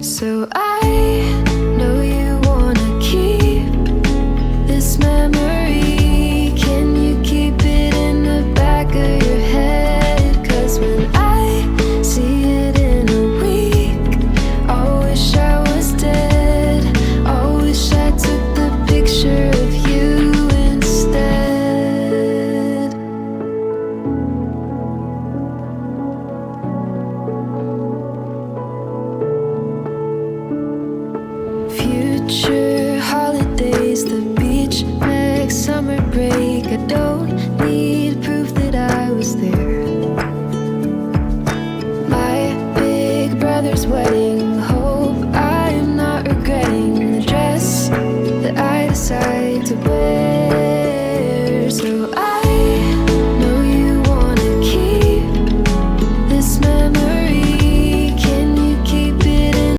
So I know you wanna keep this memory. Can you keep it in the back of your head? 'Cause when I see it in a week, I wish I was dead. I wish I took the picture of you instead. Future